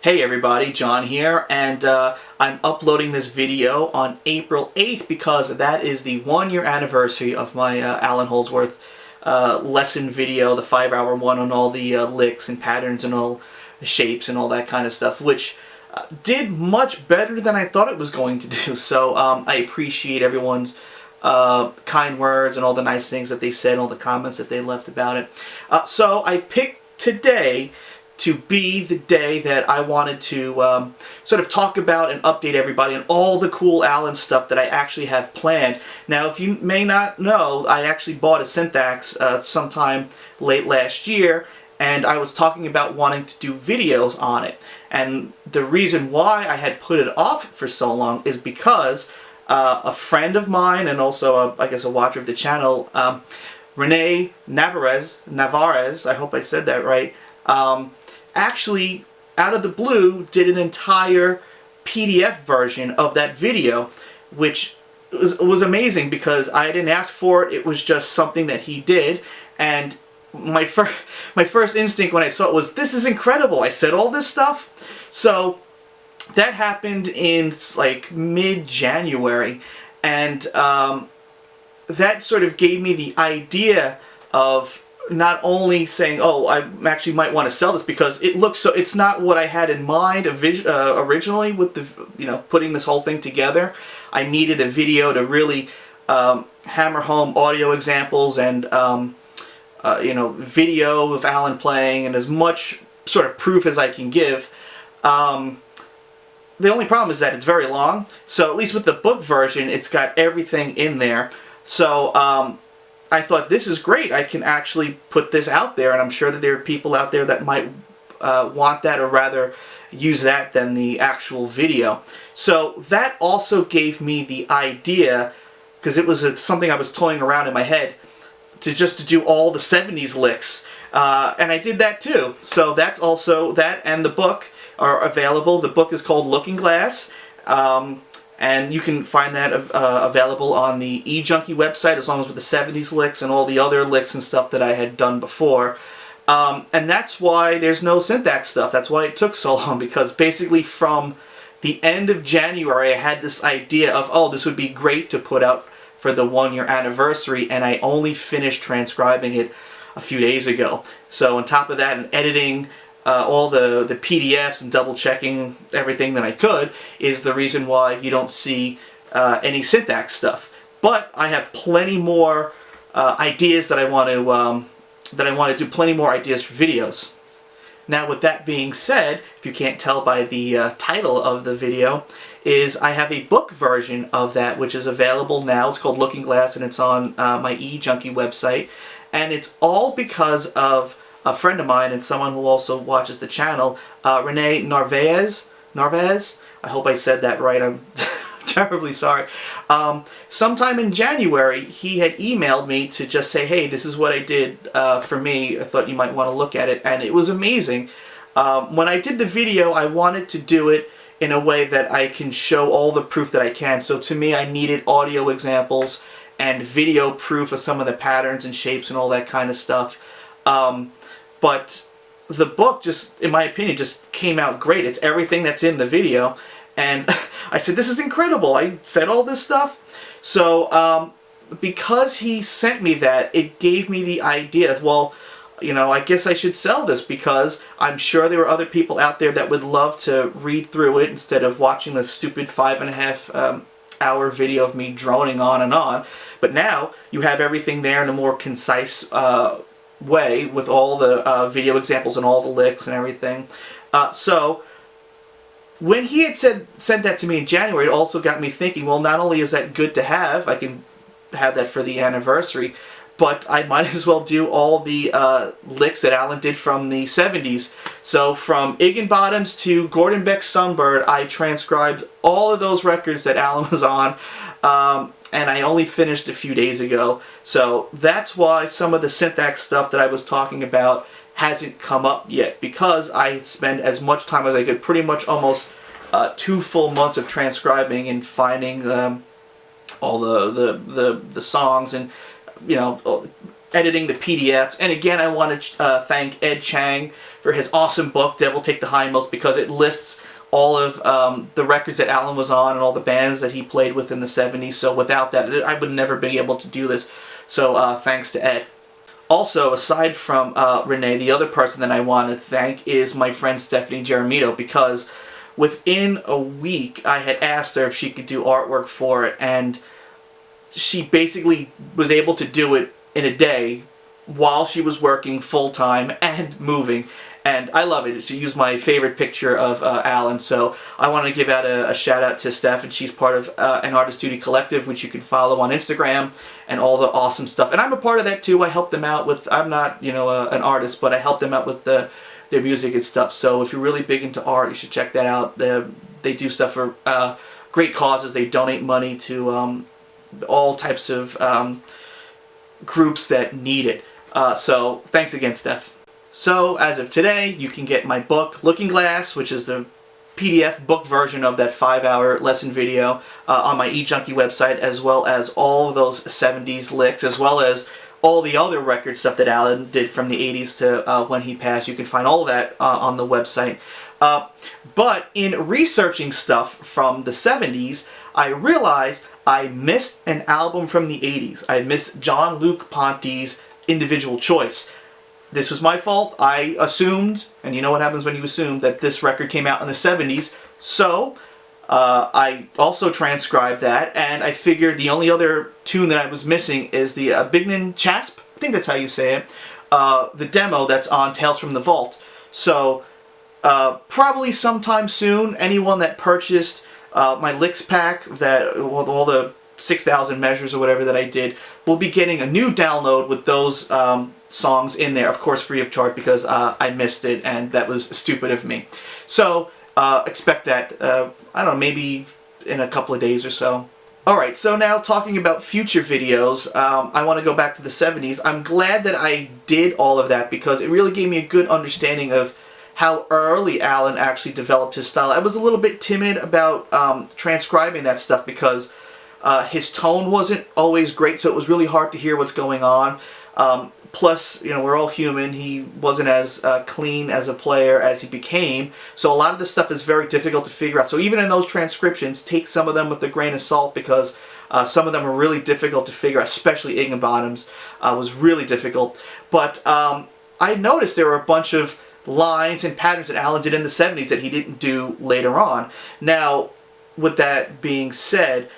Hey everybody, John here, and I'm uploading this video on April 8th because that is the 1-year anniversary of my Allan Holdsworth lesson video, the 5-hour one on all the licks and patterns and all the shapes and all that kind of stuff, which did much better than I thought it was going to do. So I appreciate everyone's kind words and all the nice things that they said, all the comments that they left about it. So I picked today to be the day that I wanted to sort of talk about and update everybody on all the cool Allan stuff that I actually have planned. Now, if you may not know, I actually bought a SynthAxe sometime late last year, and I was talking about wanting to do videos on it. And the reason why I had put it off for so long is because a friend of mine, and also I guess a watcher of the channel, Renee Navarez, I hope I said that right, actually, out of the blue, did an entire PDF version of that video, which was amazing because I didn't ask for it. It was just something that he did, and my first instinct when I saw it was, this is incredible. I said all this stuff. So that happened in like mid-January, and that sort of gave me the idea of not only saying, oh, I actually might want to sell this because it looks so, it's not what I had in mind originally with the, putting this whole thing together. I needed a video to really hammer home audio examples and, video of Allan playing and as much sort of proof as I can give. The only problem is that it's very long, so at least with the book version, it's got everything in there. So, I thought, this is great. I can actually put this out there, and I'm sure that there are people out there that might want that or rather use that than the actual video. So that also gave me the idea, because it was something I was toying around in my head, to do all the 70's licks. And I did that too. So that's also, that and the book are available. The book is called Looking Glass. And you can find that available on the e-junkie website, as long as with the 70's licks and all the other licks and stuff that I had done before. And that's why there's no SynthAxe stuff. That's why it took so long, because basically from the end of January I had this idea of, oh, this would be great to put out for the 1-year anniversary, and I only finished transcribing it a few days ago. So on top of that, and editing all the PDFs and double checking everything that I could is the reason why you don't see any SynthAxe stuff. But I have plenty more ideas that I want to do, plenty more ideas for videos. Now, with that being said, if you can't tell by the title of the video, is I have a book version of that which is available now. It's called Looking Glass, and it's on my e-junkie website, and it's all because of a friend of mine and someone who also watches the channel, Renee Narvaez. I hope I said that right. I'm terribly sorry. Sometime in January, he had emailed me to just say, hey, this is what I did for me. I thought you might want to look at it, and it was amazing. When I did the video, I wanted to do it in a way that I can show all the proof that I can. So to me, I needed audio examples and video proof of some of the patterns and shapes and all that kind of stuff. But the book just, in my opinion, just came out great. It's everything that's in the video. And I said, this is incredible. I said all this stuff. So because he sent me that, it gave me the idea of, well, I guess I should sell this, because I'm sure there are other people out there that would love to read through it instead of watching the stupid 5.5 hour video of me droning on and on. But now you have everything there in a more concise way with all the video examples and all the licks and everything. So when he had sent that to me in January, it also got me thinking, well, not only is that good to have, I can have that for the anniversary, but I might as well do all the licks that Allan did from the 70's. So from Iggenbottom's to Gordon Beck's Sunbird, I transcribed all of those records that Allan was on. And I only finished a few days ago. So that's why some of the SynthAxe stuff that I was talking about hasn't come up yet, because I spent as much time as I could, pretty much almost 2 full months of transcribing and finding all the songs and editing the PDFs. And again, I want to thank Ed Chang for his awesome book, Devil Take the Hindmost, because it lists all of the records that Allan was on and all the bands that he played with in the 70s. So without that, I would never be able to do this. So thanks to Ed. Also, aside from Renee, the other person that I want to thank is my friend Stephanie Jeremito, because within a week I had asked her if she could do artwork for it, and she basically was able to do it in a day while she was working full-time and moving. And I love it. She used my favorite picture of Allan, so I want to give out a shout out to Steph, and she's part of an Artist Duty Collective, which you can follow on Instagram, and all the awesome stuff. And I'm a part of that too. I help them out with, I'm not, you know, an artist, but I help them out with their music and stuff. So if you're really big into art, you should check that out. They do stuff for great causes. They donate money to all types of groups that need it. So thanks again, Steph. So, as of today, you can get my book, Looking Glass, which is the PDF book version of that 5-hour lesson video on my e-junkie website, as well as all of those 70s licks, as well as all the other record stuff that Allan did from the 80s to when he passed. You can find all of that on the website. But in researching stuff from the 70s, I realized I missed an album from the 80s. I missed John Luke Ponty's Individual Choice. This was my fault. I assumed, and you know what happens when you assume, that this record came out in the 70s. So, I also transcribed that, and I figured the only other tune that I was missing is the Bignan Chasp, I think that's how you say it, the demo that's on Tales from the Vault. So, probably sometime soon, anyone that purchased my licks pack, that all the 6,000 measures or whatever that I did, will be getting a new download with those songs in there, of course free of charge, because I missed it, and that was stupid of me. So expect that, I don't know, maybe in a couple of days or so. Alright, so now talking about future videos, I want to go back to the 70s. I'm glad that I did all of that, because it really gave me a good understanding of how early Allan actually developed his style. I was a little bit timid about transcribing that stuff, because his tone wasn't always great, so it was really hard to hear what's going on. Plus, you know, we're all human. He wasn't as clean as a player as he became, so a lot of this stuff is very difficult to figure out. So even in those transcriptions, take some of them with a grain of salt, because some of them are really difficult to figure out, especially Igginbottom's was really difficult. But I noticed there were a bunch of lines and patterns that Allan did in the 70s that he didn't do later on. Now, with that being said,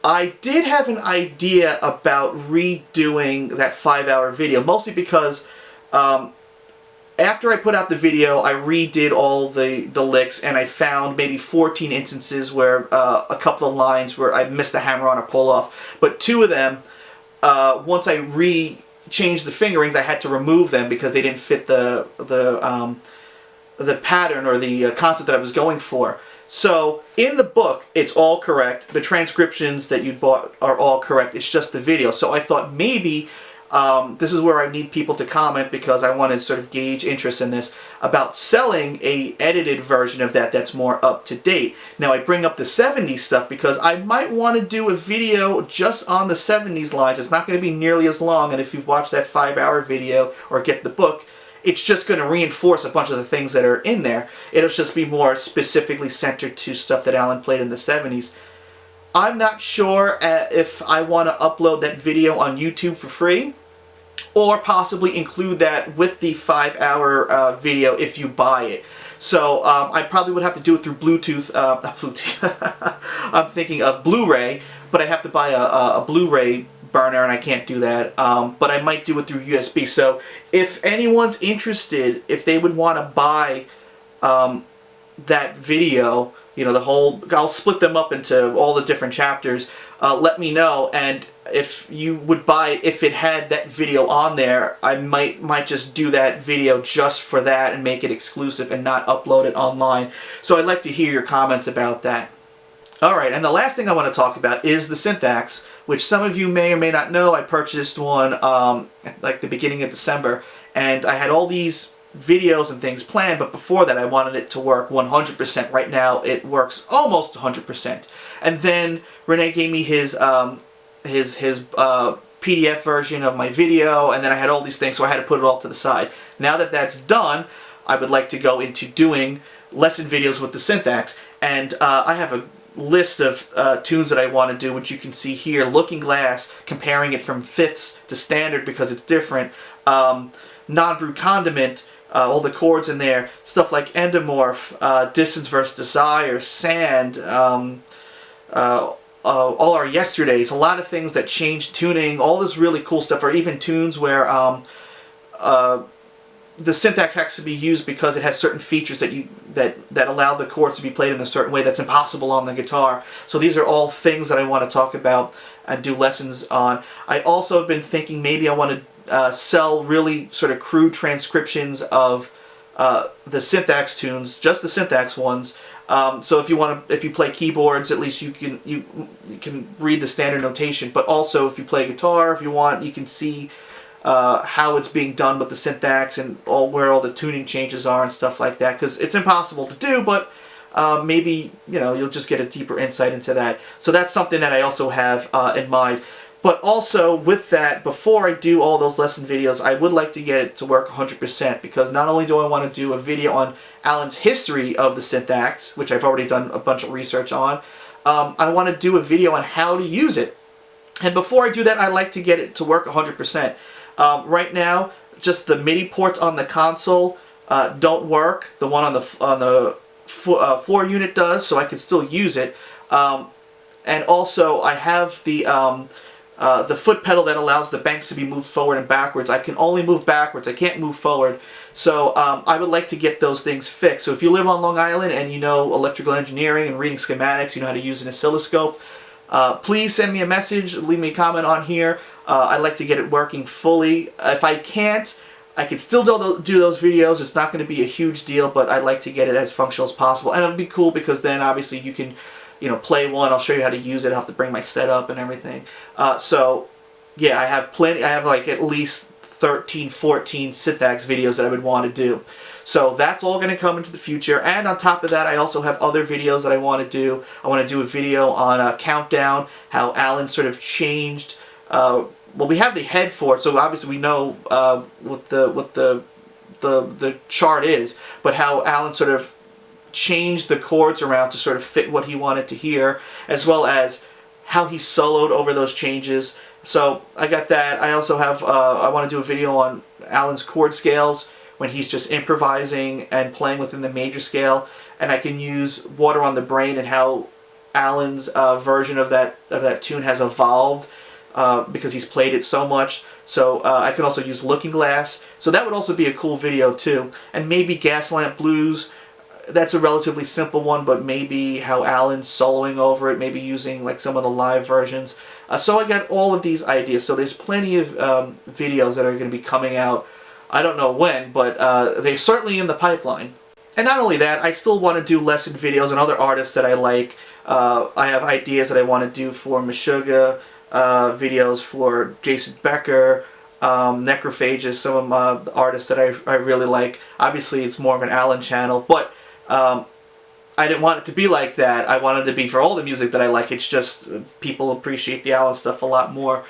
I did have an idea about redoing that 5-hour video, mostly because after I put out the video, I redid all the licks, and I found maybe 14 instances where a couple of lines where I missed a hammer-on or pull-off. But 2 of them, once I changed the fingerings, I had to remove them because they didn't fit the pattern or the concept that I was going for. So, in the book, it's all correct. The transcriptions that you bought are all correct. It's just the video. So I thought maybe, this is where I need people to comment, because I want to sort of gauge interest in this, about selling a edited version of that that's more up to date. Now, I bring up the 70s stuff because I might want to do a video just on the 70s lines. It's not going to be nearly as long, and if you've watched that 5-hour video or get the book, it's just going to reinforce a bunch of the things that are in there. It'll just be more specifically centered to stuff that Allan played in the 70s. I'm not sure if I want to upload that video on YouTube for free, or possibly include that with the 5-hour video if you buy it. So I probably would have to do it through Bluetooth. I'm thinking of Blu-ray, but I have to buy a Blu-ray burner, and I can't do that, but I might do it through USB. So if anyone's interested, if they would want to buy that video, you know, the whole, I'll split them up into all the different chapters, let me know, and if you would buy it, if it had that video on there, I might just do that video just for that and make it exclusive and not upload it online. So I'd like to hear your comments about that. Alright, and the last thing I want to talk about is the SynthAxe, which some of you may or may not know. I purchased one like the beginning of December, and I had all these videos and things planned, but before that I wanted it to work 100%. Right now it works almost 100%. And then Renee gave me his PDF version of my video, and then I had all these things, so I had to put it all to the side. Now that that's done, I would like to go into doing lesson videos with the SynthAxe. And I have a list of tunes that I want to do, which you can see here. Looking Glass, comparing it from fifths to standard because it's different. Non-Brew Condiment, all the chords in there. Stuff like Endomorph, Distance versus Desire, Sand, all our yesterdays, a lot of things that change tuning, all this really cool stuff, or even tunes where the SynthAxe has to be used because it has certain features that allow the chords to be played in a certain way that's impossible on the guitar. So these are all things that I want to talk about and do lessons on. I also have been thinking maybe I want to sell really sort of crude transcriptions of the SynthAxe tunes, just the SynthAxe ones. So if you play keyboards, at least you can read the standard notation. But also, if you play guitar, if you want, you can see how it's being done with the SynthAxe and where all the tuning changes are and stuff like that. Because it's impossible to do, but maybe you'll just get a deeper insight into that. So that's something that I also have in mind. But also with that, before I do all those lesson videos, I would like to get it to work 100%, because not only do I want to do a video on Allan's history of the SynthAxe, which I've already done a bunch of research on, I want to do a video on how to use it. And before I do that, I like to get it to work 100%. Right now, just the MIDI ports on the console don't work. The one on the floor unit does, so I can still use it. And also, I have the foot pedal that allows the banks to be moved forward and backwards. I can only move backwards. I can't move forward. So I would like to get those things fixed. So if you live on Long Island and you know electrical engineering and reading schematics, you know how to use an oscilloscope, please send me a message, leave me a comment on here. I'd like to get it working fully. If I can't, I can still do those videos. It's not going to be a huge deal, but I'd like to get it as functional as possible. And it would be cool because then obviously you can play one. I'll show you how to use it. I'll have to bring my setup and everything. So yeah, I have plenty. I have like at least 13, 14 SynthAxe videos that I would want to do. So that's all going to come into the future. And on top of that, I also have other videos that I want to do. I want to do a video on a countdown, how Allan sort of changed. Well, we have the head for it, so obviously we know what the chart is, but how Allan sort of changed the chords around to sort of fit what he wanted to hear, as well as how he soloed over those changes. So I got that. I also have I want to do a video on Allan's chord scales when he's just improvising and playing within the major scale, and I can use Water on the Brain and how Allan's version of that tune has evolved because he's played it so much. So I can also use Looking Glass. So that would also be a cool video too. And maybe Gaslamp Blues. That's a relatively simple one, but maybe how Allan's soloing over it, maybe using like some of the live versions. So I got all of these ideas. So there's plenty of videos that are going to be coming out. I don't know when, but they're certainly in the pipeline. And not only that, I still want to do lesson videos on other artists that I like. I have ideas that I want to do for Meshuggah, videos for Jason Becker, Necrophages, some of the artists that I really like. Obviously, it's more of an Allan channel, but I didn't want it to be like that. I wanted it to be for all the music that I like. It's just people appreciate the Allan stuff a lot more.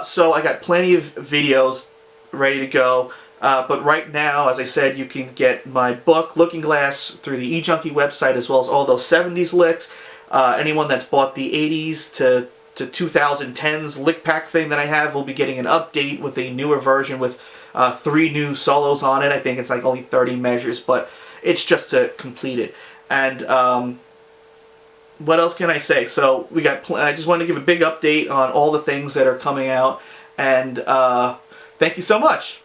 So I got plenty of videos ready to go. But right now, as I said, you can get my book, Looking Glass, through the e-junkie website, as well as all those 70s licks. Anyone that's bought the 80s to 2010s lick pack thing that I have will be getting an update with a newer version with 3 new solos on it. I think it's like only 30 measures, but it's just to complete it. And what else can I say? So we got. I just wanted to give a big update on all the things that are coming out, and thank you so much.